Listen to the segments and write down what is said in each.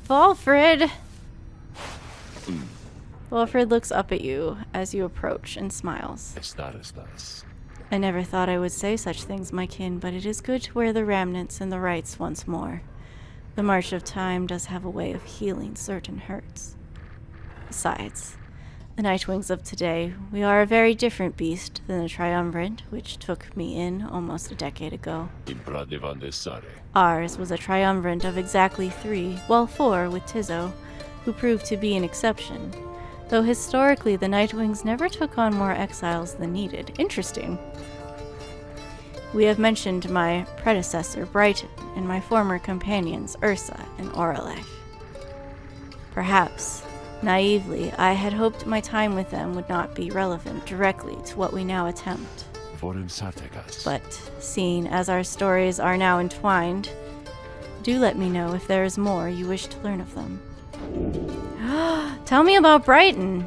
Walfred! Walfred looks up at you as you approach and smiles. I never thought I would say such things, my kin, but it is good to wear the remnants and the rites once more. The march of time does have a way of healing certain hurts. Besides, the Nightwings of today, we are a very different beast than the Triumvirate, which took me in almost a decade ago. Ours was a Triumvirate of exactly 3, well 4 with Tizo, who proved to be an exception. Though historically the Nightwings never took on more exiles than needed. Interesting. We have mentioned my predecessor, Brighton, and my former companions, Ursa and Aurelech. Perhaps, naively, I had hoped my time with them would not be relevant directly to what we now attempt. But, seeing as our stories are now entwined, do let me know if there is more you wish to learn of them. Tell me about Brighton.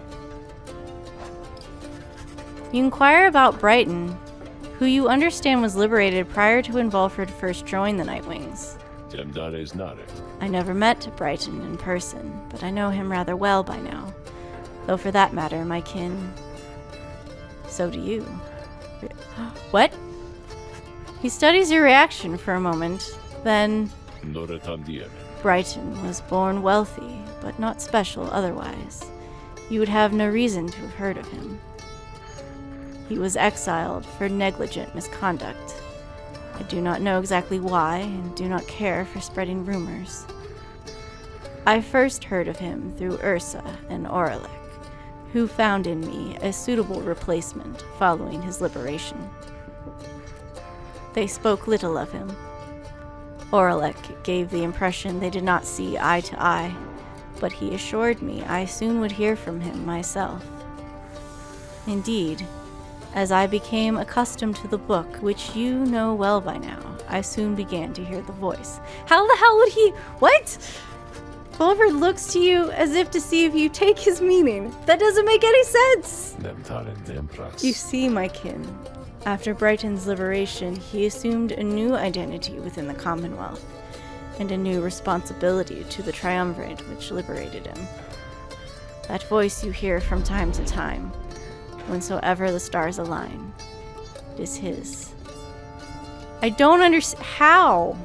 You inquire about Brighton, who you understand was liberated prior to when Walfred first joined the Nightwings. I never met Brighton in person, but I know him rather well by now. Though for that matter, my kin, so do you. What? He studies your reaction for a moment, then... Brighton was born wealthy, but not special otherwise. You would have no reason to have heard of him. He was exiled for negligent misconduct. I do not know exactly why, and do not care for spreading rumors. I first heard of him through Ursa and Aurelech, who found in me a suitable replacement following his liberation. They spoke little of him. Aurelech gave the impression they did not see eye to eye, but he assured me I soon would hear from him myself. Indeed, as I became accustomed to the book, which you know well by now, I soon began to hear the voice. How the hell would he... What? Walfred looks to you as if to see if you take his meaning. That doesn't make any sense! You see, my kin, after Brighton's liberation, he assumed a new identity within the Commonwealth, and a new responsibility to the Triumvirate which liberated him. That voice you hear from time to time, whensoever the stars align, is his. I don't understand. How?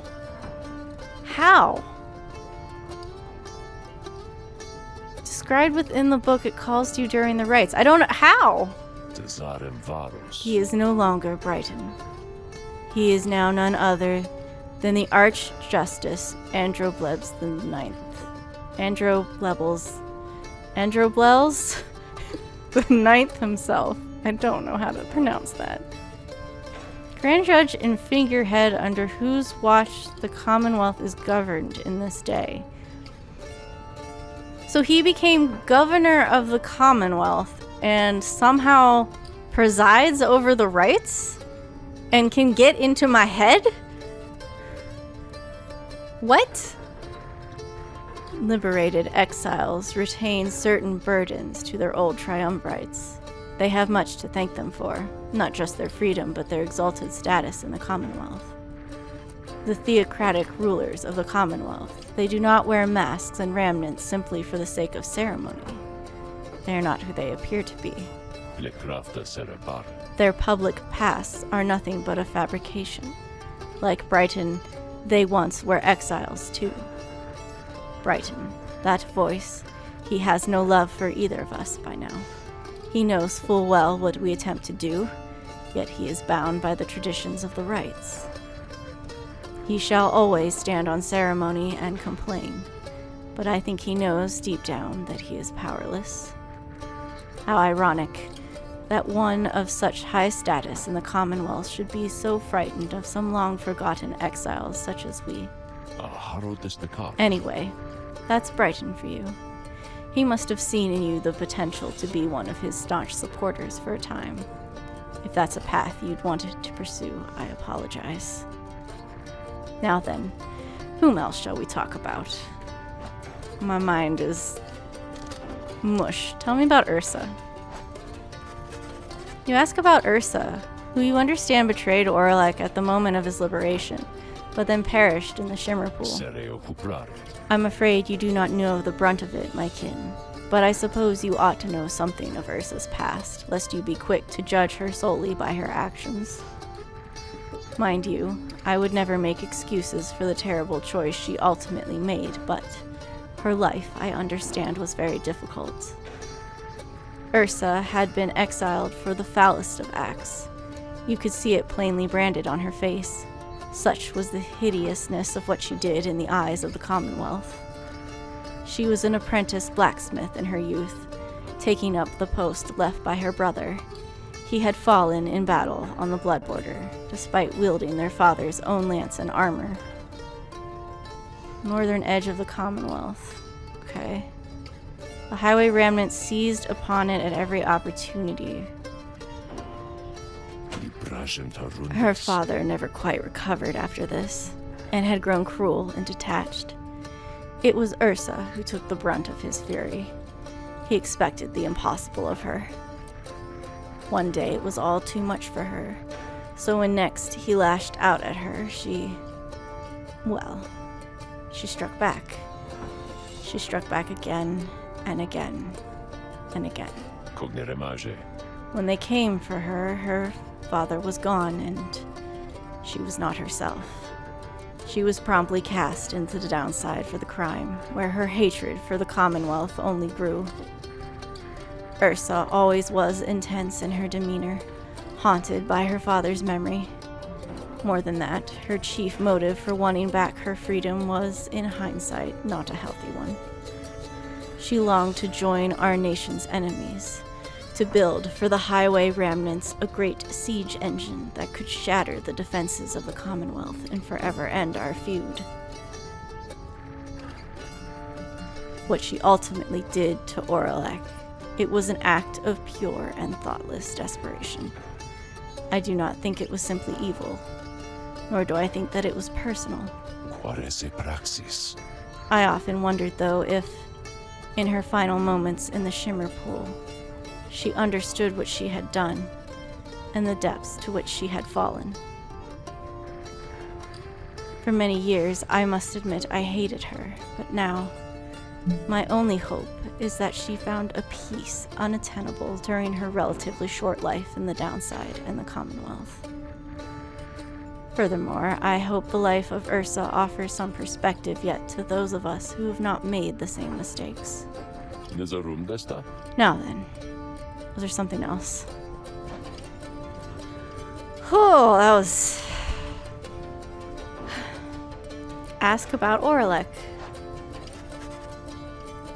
How? Described within the book, it calls to you during the rites. I don't know. How? He is no longer Brighton. He is now none other than the Archjustice Androblebs the Ninth. Androblebs the Ninth himself. I don't know how to pronounce that. Grand Judge and figurehead under whose watch the Commonwealth is governed in this day. So he became governor of the Commonwealth and somehow presides over the rites and can get into my head? What? Liberated exiles retain certain burdens to their old triumvirates. They have much to thank them for, not just their freedom, but their exalted status in the Commonwealth. The theocratic rulers of the Commonwealth, they do not wear masks and remnants simply for the sake of ceremony. They are not who they appear to be. Their public pasts are nothing but a fabrication. Like Brighton, they once were exiles too. Brighton, that voice, he has no love for either of us by now. He knows full well what we attempt to do, yet he is bound by the traditions of the rites. He shall always stand on ceremony and complain, but I think he knows deep down that he is powerless. How ironic that one of such high status in the Commonwealth should be so frightened of some long-forgotten exiles such as we. Anyway, that's Brighton for you. He must have seen in you the potential to be one of his staunch supporters for a time. If that's a path you'd wanted to pursue, I apologize. Now then, whom else shall we talk about? My mind is mush. Tell me about Ursa. You ask about Ursa, who you understand betrayed Oralek at the moment of his liberation, but then perished in the Shimmer Pool. I'm afraid you do not know the brunt of it, my kin, but I suppose you ought to know something of Ursa's past, lest you be quick to judge her solely by her actions. Mind you, I would never make excuses for the terrible choice she ultimately made, but her life, I understand, was very difficult. Ursa had been exiled for the foulest of acts. You could see it plainly branded on her face. Such was the hideousness of what she did in the eyes of the Commonwealth. She was an apprentice blacksmith in her youth, taking up the post left by her brother. He had fallen in battle on the blood border, despite wielding their father's own lance and armor. Northern edge of the Commonwealth. Okay. The highway remnant seized upon it at every opportunity. Her father never quite recovered after this, and had grown cruel and detached. It was Ursa who took the brunt of his fury. He expected the impossible of her. One day it was all too much for her, so when next he lashed out at her, she struck back. She struck back again and again and again. When they came for her, her father was gone, and she was not herself. She was promptly cast into the downside for the crime, where her hatred for the Commonwealth only grew. Ursa always was intense in her demeanor, haunted by her father's memory. More than that, her chief motive for wanting back her freedom was, in hindsight, not a healthy one. She longed to join our nation's enemies, to build for the highway remnants a great siege engine that could shatter the defenses of the Commonwealth and forever end our feud. What she ultimately did to Oralek, it was an act of pure and thoughtless desperation. I do not think it was simply evil, nor do I think that it was personal. I often wondered, though, if, in her final moments in the Shimmer Pool, she understood what she had done, and the depths to which she had fallen. For many years, I must admit I hated her, but now, my only hope is that she found a peace unattainable during her relatively short life in the downside and the Commonwealth. Furthermore, I hope the life of Ursa offers some perspective yet to those of us who have not made the same mistakes. Now then, was there something else? Oh, that was... Ask about Oralek.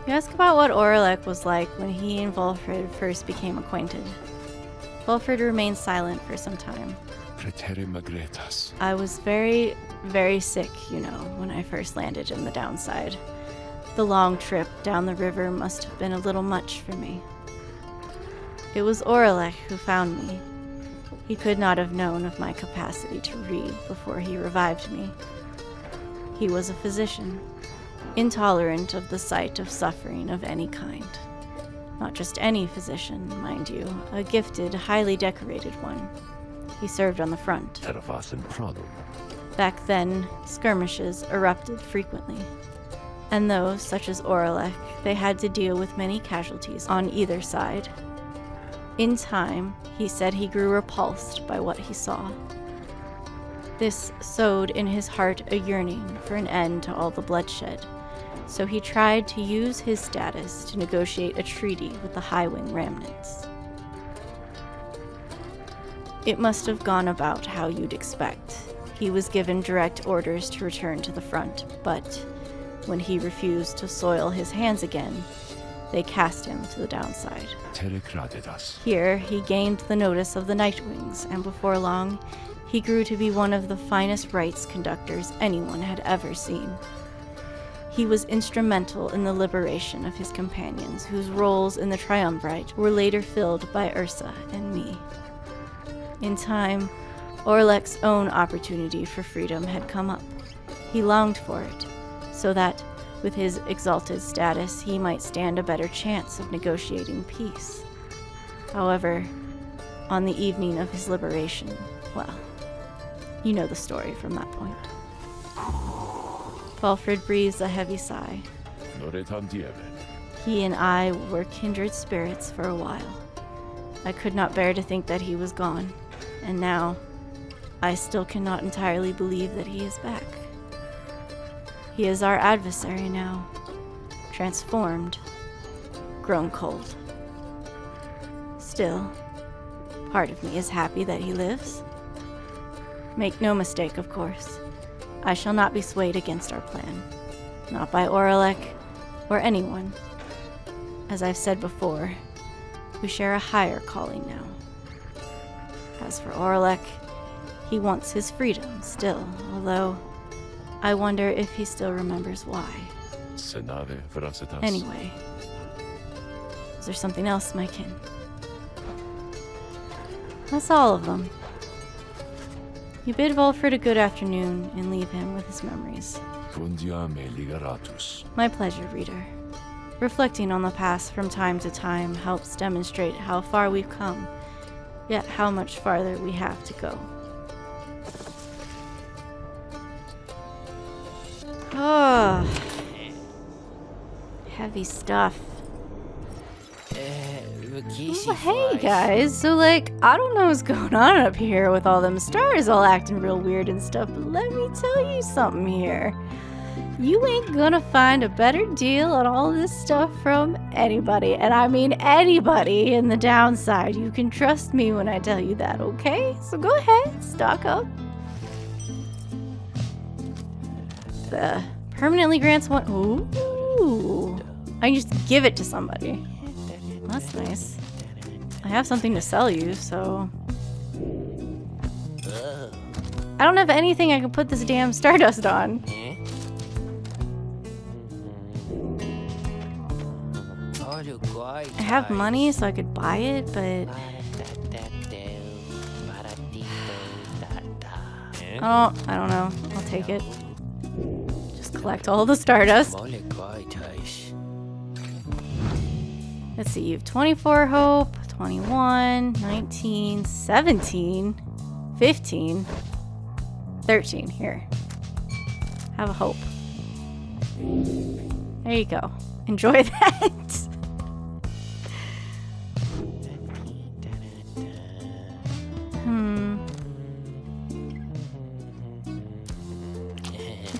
You ask about what Oralek was like when he and Volfrid first became acquainted. Volfrid remained silent for some time. I was very, very sick, when I first landed in the downside. The long trip down the river must have been a little much for me. It was Oralek who found me. He could not have known of my capacity to read before he revived me. He was a physician, intolerant of the sight of suffering of any kind. Not just any physician, mind you, a gifted, highly decorated one. He served on the front. Back then, skirmishes erupted frequently. And those, such as Oralek, they had to deal with many casualties on either side. In time, he said he grew repulsed by what he saw. This sowed in his heart a yearning for an end to all the bloodshed, so he tried to use his status to negotiate a treaty with the Highwing remnants. It must have gone about how you'd expect. He was given direct orders to return to the front, but when he refused to soil his hands again, they cast him to the downside. Here, he gained the notice of the Nightwings, and before long, he grew to be one of the finest rites conductors anyone had ever seen. He was instrumental in the liberation of his companions, whose roles in the Triumvirate were later filled by Ursa and me. In time, Oralek's own opportunity for freedom had come up. He longed for it, so that, with his exalted status, he might stand a better chance of negotiating peace. However, on the evening of his liberation. Well, you know the story from that point. Walfrid breathes a heavy sigh. He and I were kindred spirits for a while. I could not bear to think that he was gone, and now I still cannot entirely believe that he is back. He is our adversary now, transformed, grown cold. Still, part of me is happy that he lives. Make no mistake, of course. I shall not be swayed against our plan. Not by Oralek or anyone. As I've said before, we share a higher calling now. As for Oralek, he wants his freedom still, although I wonder if he still remembers why. Anyway, is there something else, my kin? That's all of them. You bid Walfrid a good afternoon and leave him with his memories. My pleasure, reader. Reflecting on the past from time to time helps demonstrate how far we've come, yet how much farther we have to go. Oh, heavy stuff. Well, hey guys, so like, I don't know what's going on up here with all them stars all acting real weird and stuff, but let me tell you something here. You ain't gonna find a better deal on all this stuff from anybody, and I mean anybody in the downside. You can trust me when I tell you that, okay? So go ahead, stock up. The permanently grants one. Ooh, I can just give it to somebody. That's nice. I have something to sell you, so I don't have anything I can put this damn Stardust on. I have money, so I could buy it, but I don't know. I'll take it. Just collect all the Stardust. Let's see, you have 24 hope, 21, 19, 17, 15, 13. Here. Have a hope. There you go. Enjoy that.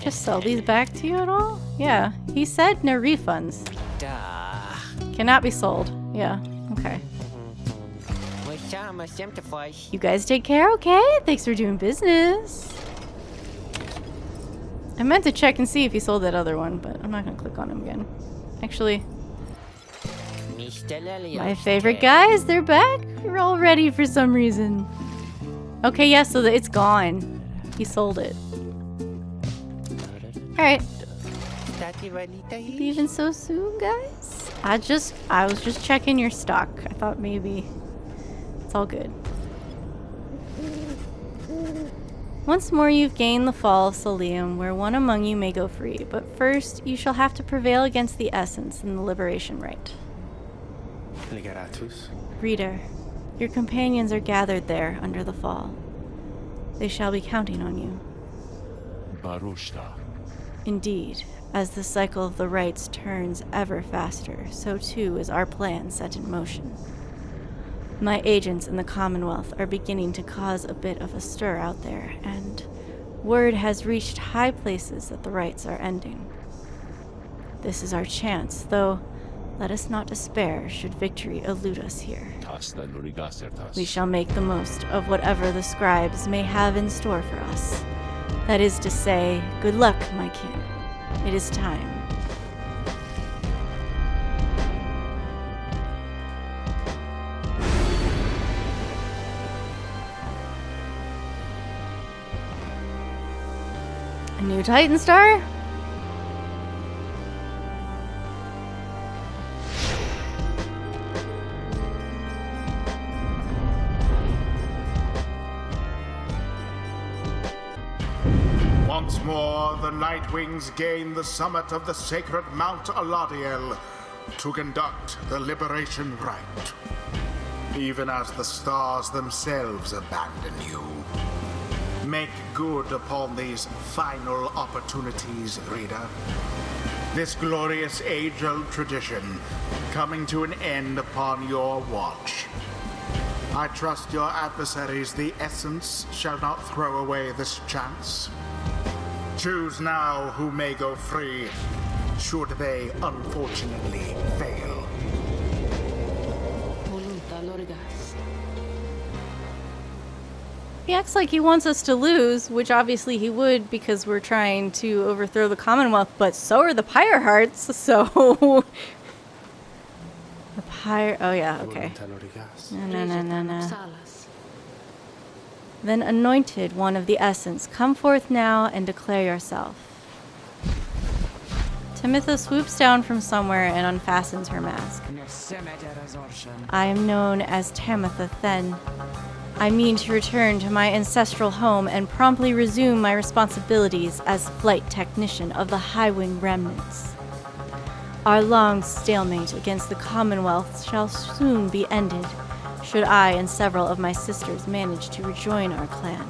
Just sell these back to you at all? Yeah, he said no refunds. Cannot be sold. Yeah, okay. You guys take care, okay? Thanks for doing business. I meant to check and see if he sold that other one, but I'm not gonna click on him again. Actually, my favorite guys, they're back. You're all ready for some reason. Okay, yeah, so it's gone. He sold it. Alright. Leaving so soon, guys? I was just checking your stock. I thought maybe it's all good. Once more you've gained the fall of Solium, where one among you may go free, but first you shall have to prevail against the essence in the liberation rite. Reader, your companions are gathered there under the fall. They shall be counting on you. Indeed, as the cycle of the rites turns ever faster, so too is our plan set in motion. My agents in the Commonwealth are beginning to cause a bit of a stir out there, and word has reached high places that the rites are ending. This is our chance, though let us not despair should victory elude us here. We shall make the most of whatever the scribes may have in store for us. That is to say, good luck, my kin. It is time. A new Titan Star? Once more, the Nightwings gain the summit of the sacred Mount Aladiel to conduct the Liberation Rite. even as the stars themselves abandon you. Make good upon these final opportunities, reader. This glorious age-old tradition coming to an end upon your watch. I trust your adversaries, the Essence, shall not throw away this chance. Choose now who may go free, should they unfortunately fail. He acts like he wants us to lose, which obviously he would because we're trying to overthrow the Commonwealth, but so are the Pyre Hearts, so... The Pyre... Oh yeah, okay. No. Then, anointed one of the Essence, come forth now and declare yourself. Tamitha swoops down from somewhere and unfastens her mask. I am known as Tamitha Then. I mean to return to my ancestral home and promptly resume my responsibilities as flight technician of the Highwing Remnants. Our long stalemate against the Commonwealth shall soon be ended, should I and several of my sisters manage to rejoin our clan.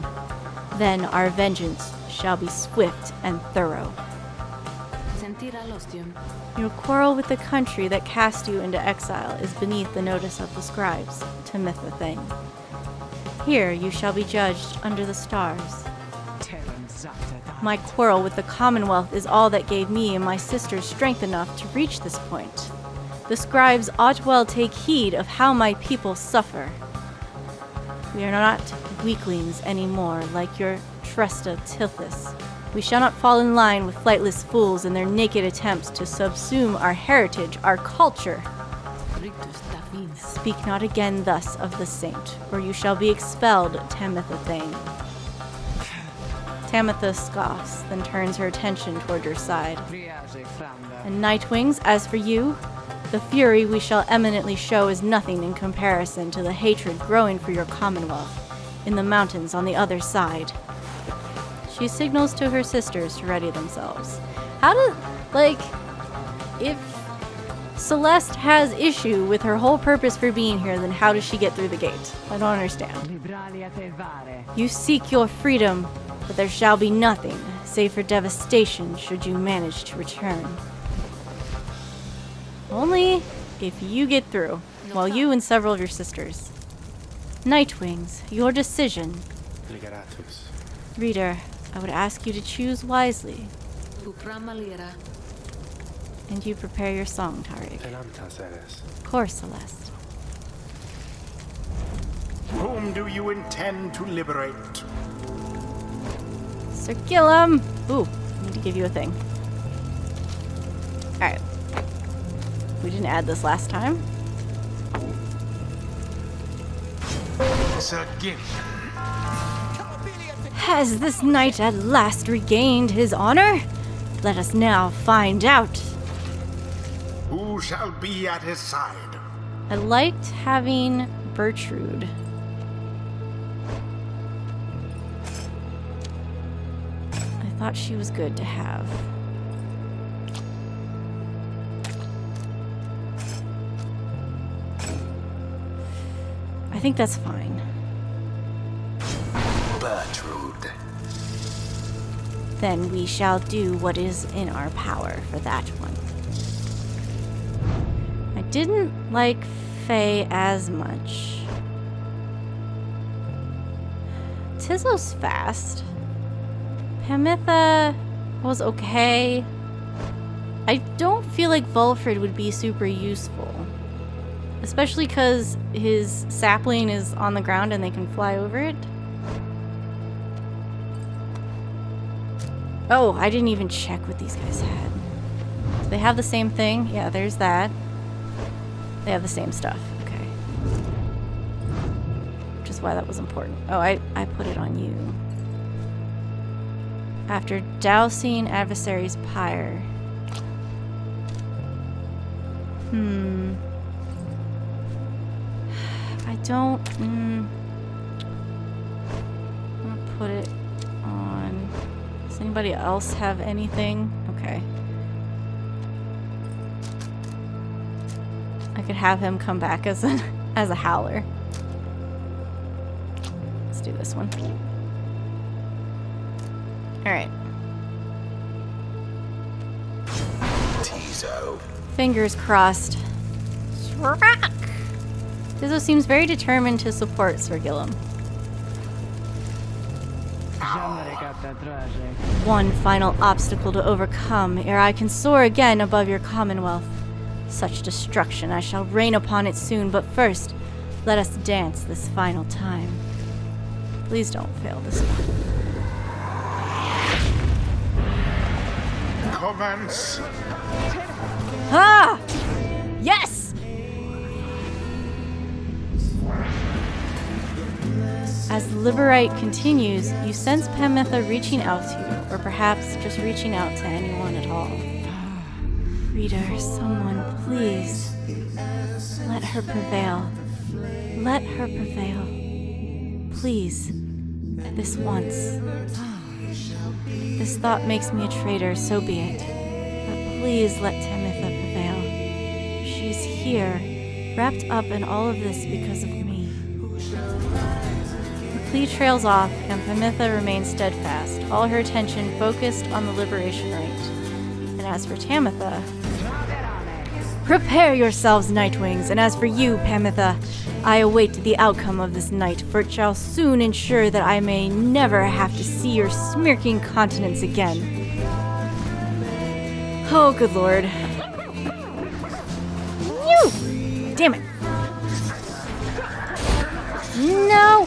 Then our vengeance shall be swift and thorough. Your quarrel with the country that cast you into exile is beneath the notice of the scribes, Tamitha Thing. Here you shall be judged under the stars. My quarrel with the Commonwealth is all that gave me and my sisters strength enough to reach this point. The scribes ought well take heed of how my people suffer. We are not weaklings anymore, like your Tresta Tilthus. We shall not fall in line with flightless fools in their naked attempts to subsume our heritage, our culture. Speak not again thus of the saint, or you shall be expelled, Tamitha Thane. Tamitha scoffs, then turns her attention toward your side. And Nightwings, as for you, the fury we shall eminently show is nothing in comparison to the hatred growing for your commonwealth in the mountains on the other side. She signals to her sisters to ready themselves. How does, if Celeste has issue with her whole purpose for being here, then how does she get through the gate? I don't understand. You seek your freedom, but there shall be nothing, save for devastation, should you manage to return. Only if you get through, while you and several of your sisters. Nightwings, your decision. Reader, I would ask you to choose wisely. And you prepare your song, Tariq. Of course, Celeste. Whom do you intend to liberate? Sir Gillum! Ooh, I need to give you a thing. Alright. We didn't add this last time. Sir Gillum. Has this knight at last regained his honor? Let us now find out. Who shall be at his side? I liked having Bertrude. I thought she was good to have. I think that's fine. Bertrude. Then we shall do what is in our power for that one. I didn't like Faye as much. Tizzo's fast. Pamitha was okay. I don't feel like Vulfrid would be super useful. Especially because his sapling is on the ground and they can fly over it. Oh, I didn't even check what these guys had. Do they have the same thing? Yeah, there's that. They have the same stuff. Okay. Which is why that was important. Oh, I put it on you. After dousing adversary's pyre. I don't... I'll put it on... Does anybody else have anything? Okay. I could have him come back as an as a howler. Let's do this one. Alright. Tizo. Fingers crossed. Shrek! Tizo seems very determined to support Sir Gillum. One final obstacle to overcome ere I can soar again above your commonwealth. Such destruction I shall rain upon it soon, but first, let us dance this final time. Please don't fail this one. Commence. Ah! Yes! As the Liberite continues, you sense Pamitha reaching out to you, or perhaps just reaching out to anyone at all. Reader, someone, please. Let her prevail. Let her prevail. Please. This once. This thought makes me a traitor, so be it. But please let Pamitha prevail. She's here, wrapped up in all of this because of me. The plea trails off, and Pamitha remains steadfast, all her attention focused on the liberation rite. And as for Tamitha, prepare yourselves, Nightwings, and as for you, Pamitha, I await the outcome of this night, for it shall soon ensure that I may never have to see your smirking countenance again. Oh, good lord. Phew! Damn it. No!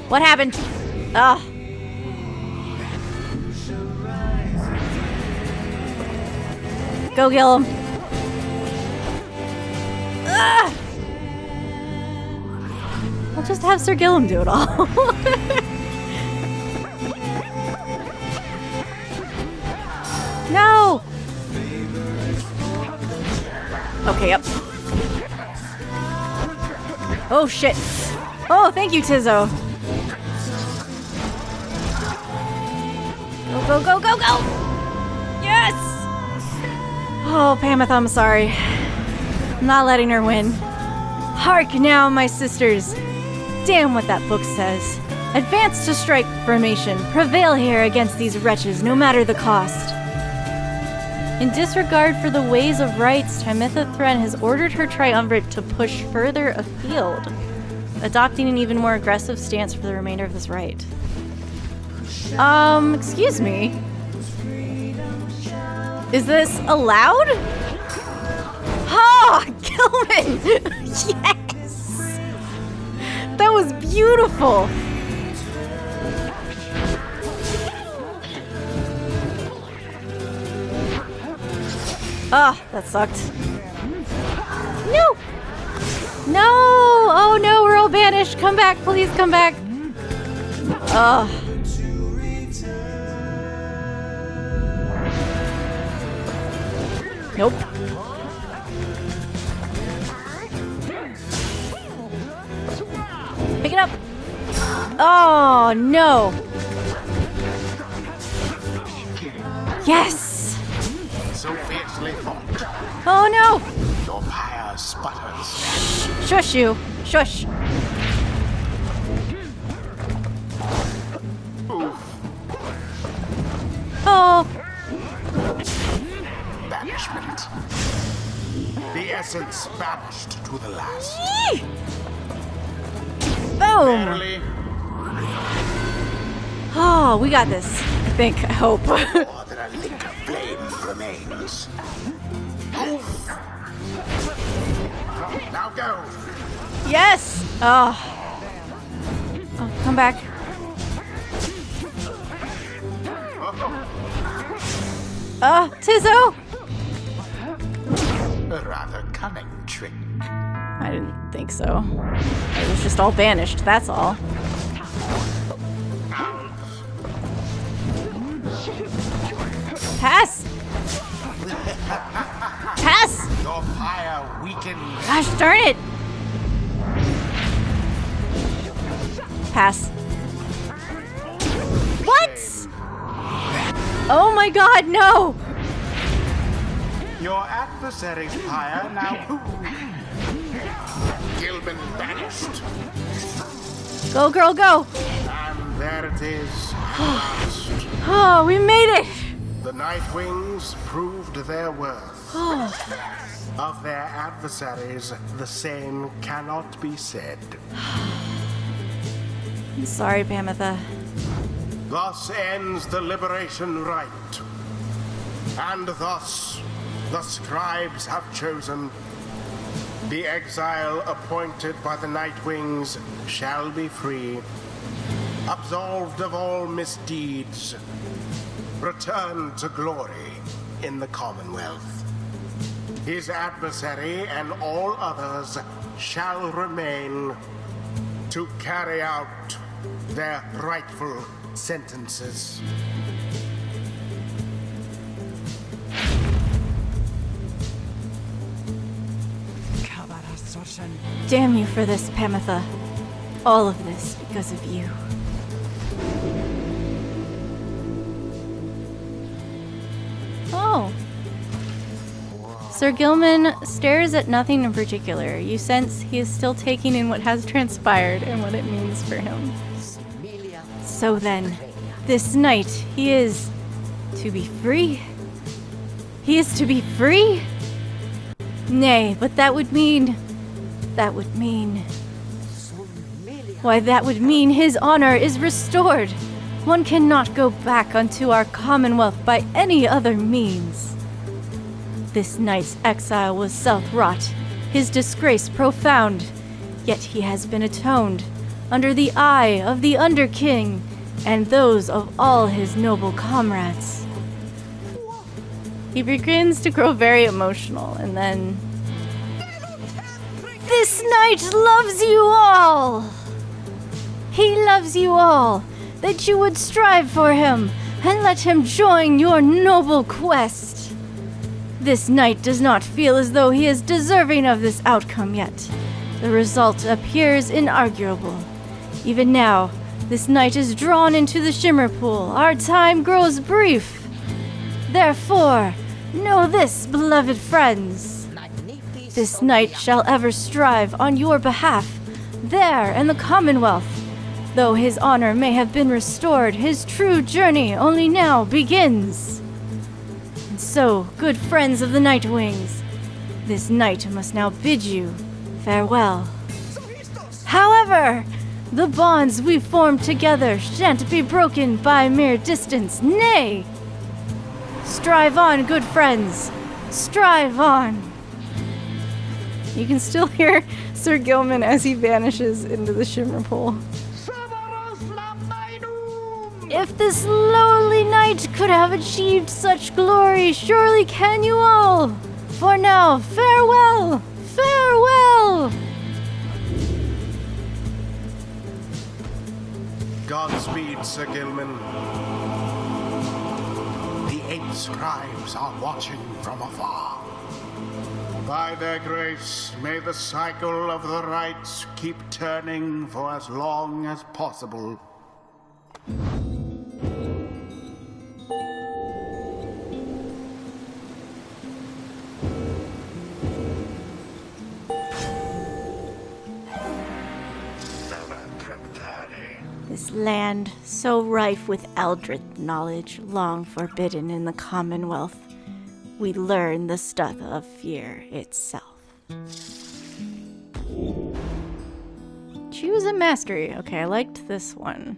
What happened? Ugh. Go, Gillum. Ugh. I'll just have Sir Gillum do it all. No! Okay, up. Oh, shit. Oh, thank you, Tizo. Go, go, go, go, go! Yes! Oh, Pamitha, I'm sorry. I'm not letting her win. Hark now, my sisters. Damn what that book says. Advance to strike formation. Prevail here against these wretches, no matter the cost. In disregard for the ways of rights, Tamitha Thren has ordered her triumvirate to push further afield, adopting an even more aggressive stance for the remainder of this rite. Excuse me? Is this allowed? Oh, Gilman! Yes! That was beautiful! Ah, that sucked. No! No! Oh no, we're all banished. Come back, please come back. Ugh. Nope. Pick it up. Oh no. Yes. So fiercely fought. Oh no. Your pyre sputters. Shush you. Shush. Oh. Banishment. The essence banished to the last. Yee! Boom. Barely. Oh, we got this. I think. I hope. More than a lick of flame remains. Now go. Yes. Oh. Oh, come back. Tizo. A rather cunning trick. I didn't think so. It was just all banished, that's all. Pass! Pass! Your pyre weakened. Gosh darn it! Pass. What? Oh my god, no! Your adversary's Pyre now. Gilman banished. Go, girl, go! And there it is. Last. Oh, we made it! The Nightwings proved their worth. Of their adversaries, the same cannot be said. I'm sorry, Pamitha. Thus ends the liberation rite. And thus, the scribes have chosen. The exile appointed by the Nightwings shall be free, absolved of all misdeeds, return to glory in the Commonwealth. His adversary and all others shall remain to carry out their rightful sentences. Damn you for this, Pamitha. All of this because of you. Oh. Sir Gilman stares at nothing in particular. You sense he is still taking in what has transpired and what it means for him. So then, this night, he is to be free? He is to be free? Nay, but that would mean... Why, that would mean his honor is restored. One cannot go back unto our Commonwealth by any other means. This night's exile was self-wrought, his disgrace profound, yet he has been atoned, under the eye of the Underking, and those of all his noble comrades. He begins to grow very emotional, and then... This knight loves you all! He loves you all, that you would strive for him, and let him join your noble quest. This knight does not feel as though he is deserving of this outcome yet. The result appears inarguable. Even now, this knight is drawn into the Shimmer Pool. Our time grows brief. Therefore, know this, beloved friends. This knight shall ever strive on your behalf, there in the Commonwealth. Though his honor may have been restored, his true journey only now begins. And so, good friends of the Nightwings, this knight must now bid you farewell. However, the bonds we formed together shan't be broken by mere distance, nay! Strive on, good friends, strive on! You can still hear Sir Gilman as he vanishes into the Shimmer Pool. If this lowly knight could have achieved such glory, surely can you all! For now, farewell! Farewell! Godspeed, Sir Gilman. The 8 scribes are watching from afar. By their grace, may the cycle of the rites keep turning for as long as possible. This land, so rife with eldritch knowledge, long forbidden in the Commonwealth, we learn the stuff of fear itself. Choose a mastery. Okay, I liked this one.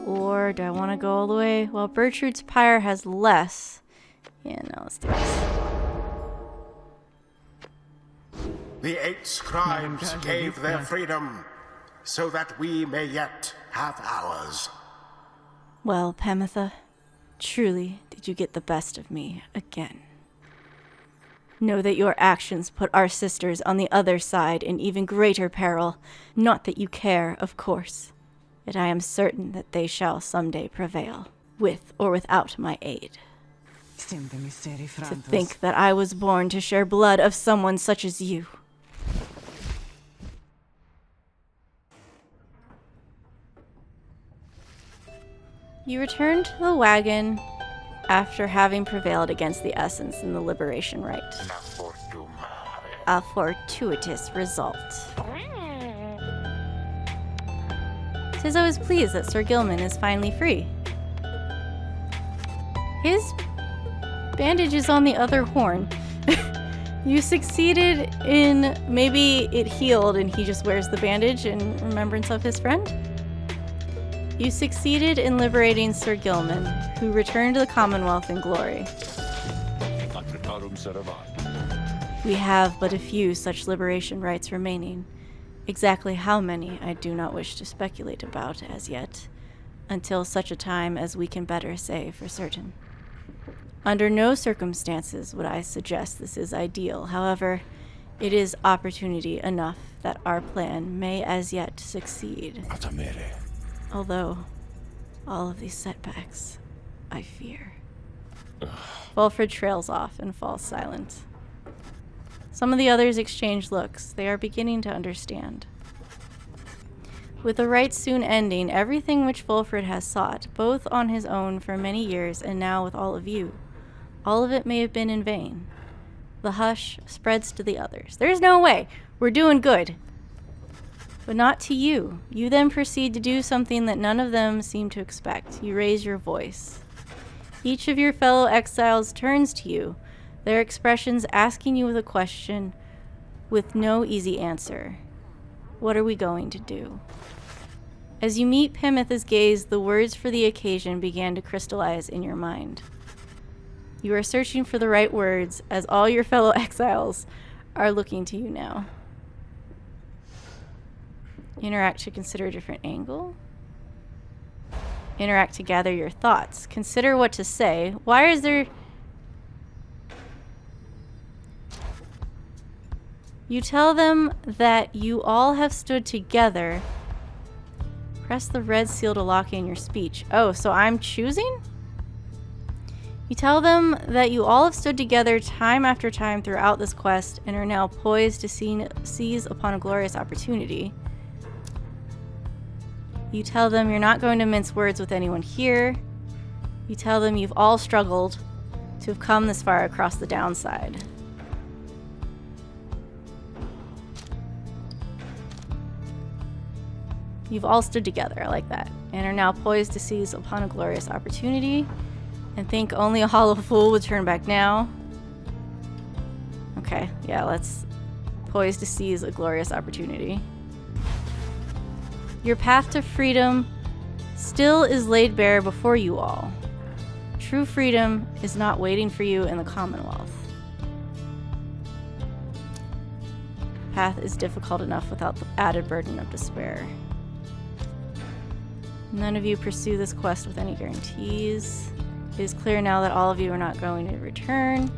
Or do I want to go all the way? Well, Bertrude's Pyre has less. Yeah, no, let's do this. The 8 scribes gave their freedom, so that we may yet have ours. Well, Pamitha, truly did you get the best of me again. Know that your actions put our sisters on the other side in even greater peril. Not that you care, of course. Yet I am certain that they shall someday prevail, with or without my aid. To think that I was born to share blood of someone such as you. You return to the wagon after having prevailed against the essence in the liberation rite. A fortuitous result. 'Tis I was pleased that Sir Gilman is finally free. His bandage is on the other horn. You succeeded in, maybe it healed and he just wears the bandage in remembrance of his friend? You succeeded in liberating Sir Gilman, who returned to the Commonwealth in glory. We have but a few such liberation rites remaining. Exactly how many I do not wish to speculate about as yet, until such a time as we can better say for certain. Under no circumstances would I suggest this is ideal. However, it is opportunity enough that our plan may as yet succeed. Although, all of these setbacks, I fear. Wilfred trails off and falls silent. Some of the others exchange looks. They are beginning to understand. With the rite soon ending, everything which Wilfred has sought, both on his own for many years and now with all of you, all of it may have been in vain. The hush spreads to the others. There's no way. We're doing good. But not to you. You then proceed to do something that none of them seem to expect. You raise your voice. Each of your fellow exiles turns to you, their expressions asking you with a question with no easy answer. What are we going to do? As you meet Pimith's gaze, the words for the occasion began to crystallize in your mind. You are searching for the right words as all your fellow exiles are looking to you now. Interact to consider a different angle. Interact to gather your thoughts. Consider what to say. Why is there... You tell them that you all have stood together. Press the red seal to lock in your speech. Oh, so I'm choosing? You tell them that you all have stood together time after time throughout this quest and are now poised to seize upon a glorious opportunity. You tell them you're not going to mince words with anyone here. You tell them you've all struggled to have come this far across the downside. You've all stood together, I like that, and are now poised to seize upon a glorious opportunity. And think only a hollow fool would turn back now. Okay, yeah, let's poised to seize a glorious opportunity. Your path to freedom still is laid bare before you all. True freedom is not waiting for you in the Commonwealth. The path is difficult enough without the added burden of despair. None of you pursue this quest with any guarantees. It is clear now that all of you are not going to return.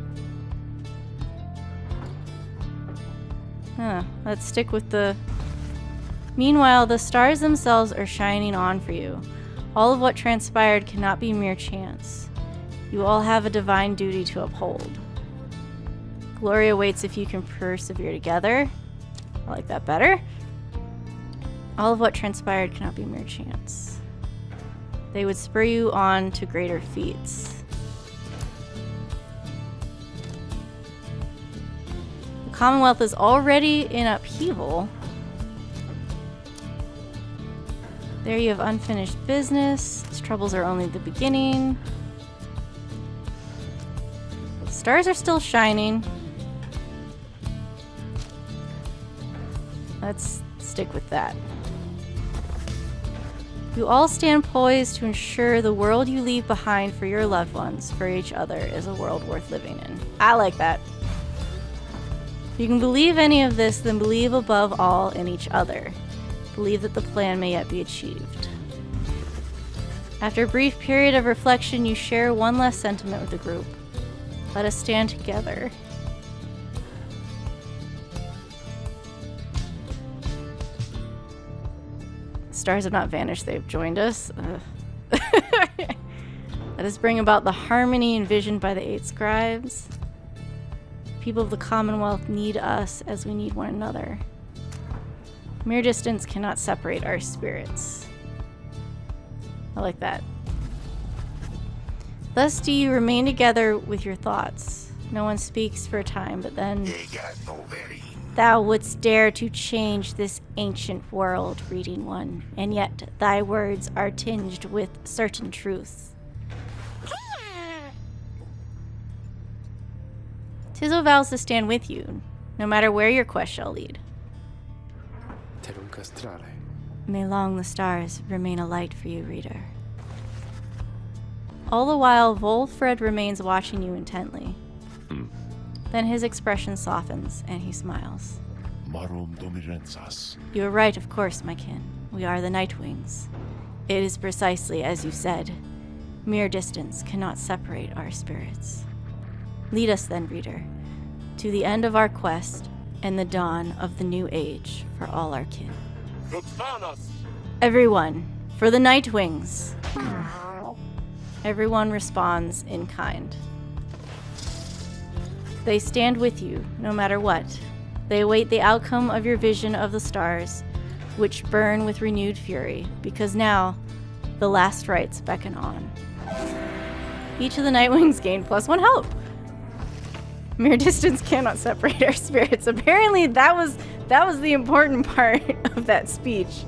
Let's stick with the... Meanwhile, the stars themselves are shining on for you. All of what transpired cannot be mere chance. You all have a divine duty to uphold. Glory awaits if you can persevere together. I like that better. All of what transpired cannot be mere chance. They would spur you on to greater feats. The Commonwealth is already in upheaval. There you have unfinished business. Its troubles are only the beginning. The stars are still shining. Let's stick with that. You all stand poised to ensure the world you leave behind for your loved ones, for each other, is a world worth living in. I like that. If you can believe any of this, then believe above all in each other. Believe that the plan may yet be achieved. After a brief period of reflection, you share one last sentiment with the group. Let us stand together. Stars have not vanished, they've joined us. Let us bring about the harmony envisioned by the 8 scribes. People of the Commonwealth need us as we need one another. Mere distance cannot separate our spirits. I like that. Thus do you remain together with your thoughts. No one speaks for a time, but then... Thou wouldst dare to change this ancient world, reading one, and yet thy words are tinged with certain truths. Tizzle vows to stand with you, no matter where your quest shall lead. May long the stars remain a light for you, reader. All the while, Volfred remains watching you intently. Then his expression softens, and he smiles. You are right, of course, my kin. We are the Nightwings. It is precisely as you said. Mere distance cannot separate our spirits. Lead us then, reader, to the end of our quest and the dawn of the new age for all our kin. Everyone, for the Nightwings! Everyone responds in kind. They stand with you, no matter what. They await the outcome of your vision of the stars, which burn with renewed fury, because now, the last rites beckon on. Each of the Nightwings gain +1 health. Mere distance cannot separate our spirits. Apparently, that was the important part of that speech.